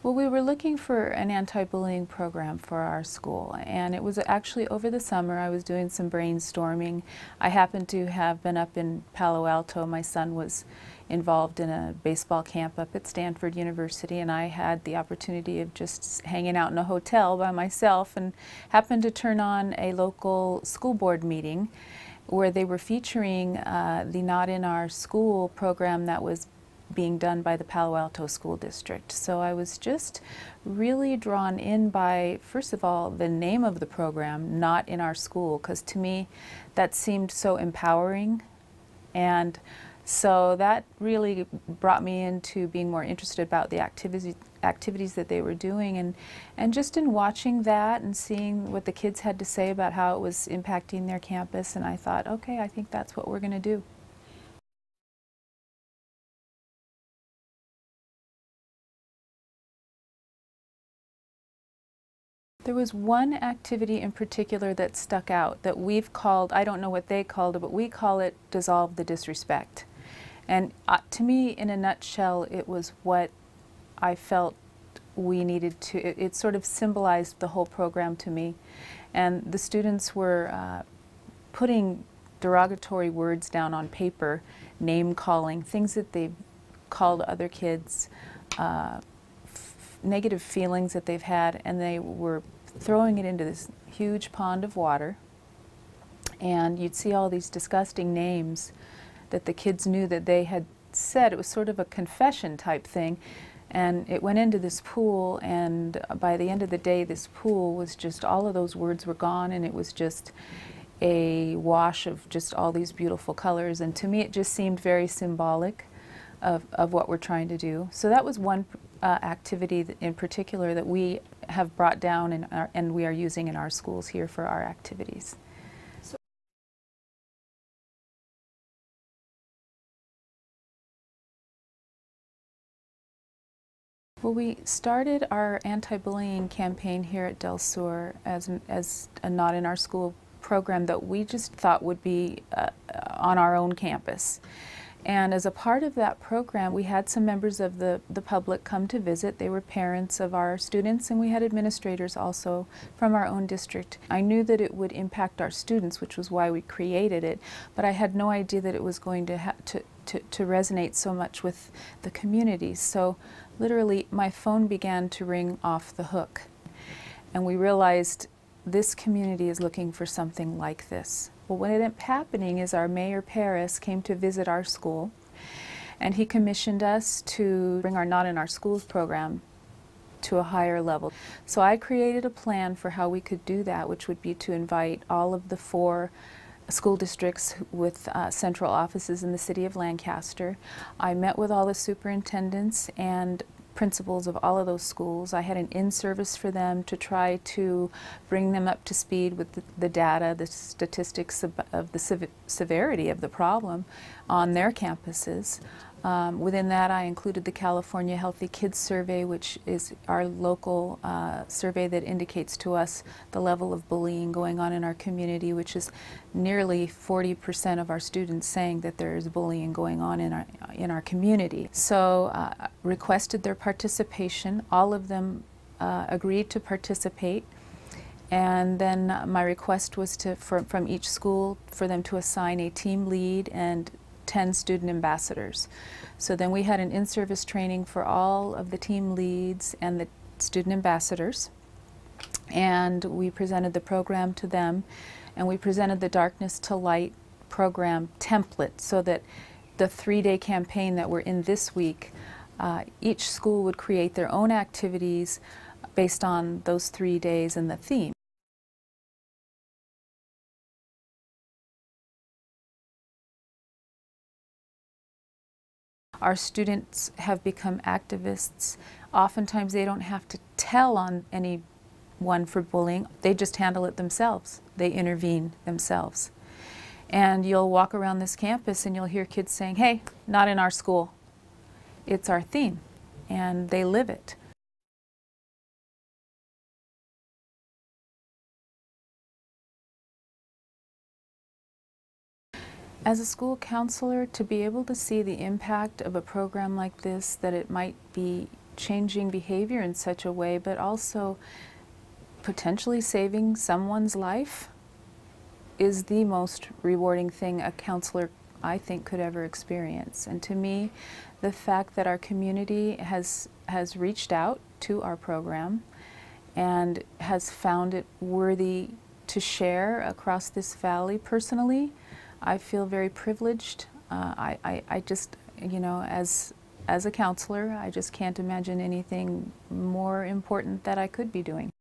Well, we were looking for an anti-bullying program for our school, and it was actually over the summer. I was doing some brainstorming. I happened to have been up in Palo Alto. My son was involved in a baseball camp up at Stanford University, and I had the opportunity of just hanging out in a hotel by myself and happened to turn on a local school board meeting where they were featuring the Not in Our School program that was being done by the Palo Alto School District. So I was just really drawn in by, first of all, the name of the program, Not in Our School, because to me that seemed so empowering. And so that really brought me into being more interested about the activities that they were doing, and just in watching that and seeing what the kids had to say about how it was impacting their campus, and I thought, okay, I think that's what we're going to do. There was one activity in particular that stuck out that we've called, I don't know what they called it, but we call it Dissolve the Disrespect. And to me, in a nutshell, it was what I felt we needed to, it sort of symbolized the whole program to me. And the students were putting derogatory words down on paper, name-calling, things that they've called other kids, negative feelings that they've had, and they were throwing it into this huge pond of water. And you'd see all these disgusting names that the kids knew that they had said. It was sort of a confession type thing. And it went into this pool, and by the end of the day, this pool was just, all of those words were gone, and it was just a wash of just all these beautiful colors. And to me, it just seemed very symbolic of what we're trying to do. So that was one activity in particular that we have brought down and we are using in our schools here for our activities. Well, we started our anti-bullying campaign here at Del Sur as a Not in Our School program that we just thought would be on our own campus. And as a part of that program, we had some members of the public come to visit. They were parents of our students, and we had administrators also from our own district. I knew that it would impact our students, which was why we created it, but I had no idea that it was going to resonate so much with the community. So literally, my phone began to ring off the hook. And we realized this community is looking for something like this. Well, what ended up happening is our Mayor Paris came to visit our school, and he commissioned us to bring our Not in Our Schools program to a higher level. So I created a plan for how we could do that, which would be to invite all of the 4 school districts with central offices in the city of Lancaster. I met with all the superintendents and principals of all of those schools. I had an in-service for them to try to bring them up to speed with the data, the statistics of the severity of the problem on their campuses. Within that, I included the California Healthy Kids Survey, which is our local survey that indicates to us the level of bullying going on in our community, which is nearly 40% of our students saying that there is bullying going on in our community. So requested their participation. All of them agreed to participate. And then my request was from each school for them to assign a team lead and 10 student ambassadors. So then we had an in-service training for all of the team leads and the student ambassadors, and we presented the program to them, and we presented the Darkness to Light program template so that the 3-day campaign that we're in this week, each school would create their own activities based on those 3 days and the theme. Our students have become activists. Oftentimes they don't have to tell on anyone for bullying. They just handle it themselves. They intervene themselves. And you'll walk around this campus and you'll hear kids saying, "Hey, not in our school." It's our theme, and they live it. As a school counselor, to be able to see the impact of a program like this, that it might be changing behavior in such a way, but also potentially saving someone's life is the most rewarding thing a counselor, I think, could ever experience. And to me, the fact that our community has reached out to our program and has found it worthy to share across this valley personally, I feel very privileged. I just, you know, as a counselor, I just can't imagine anything more important that I could be doing.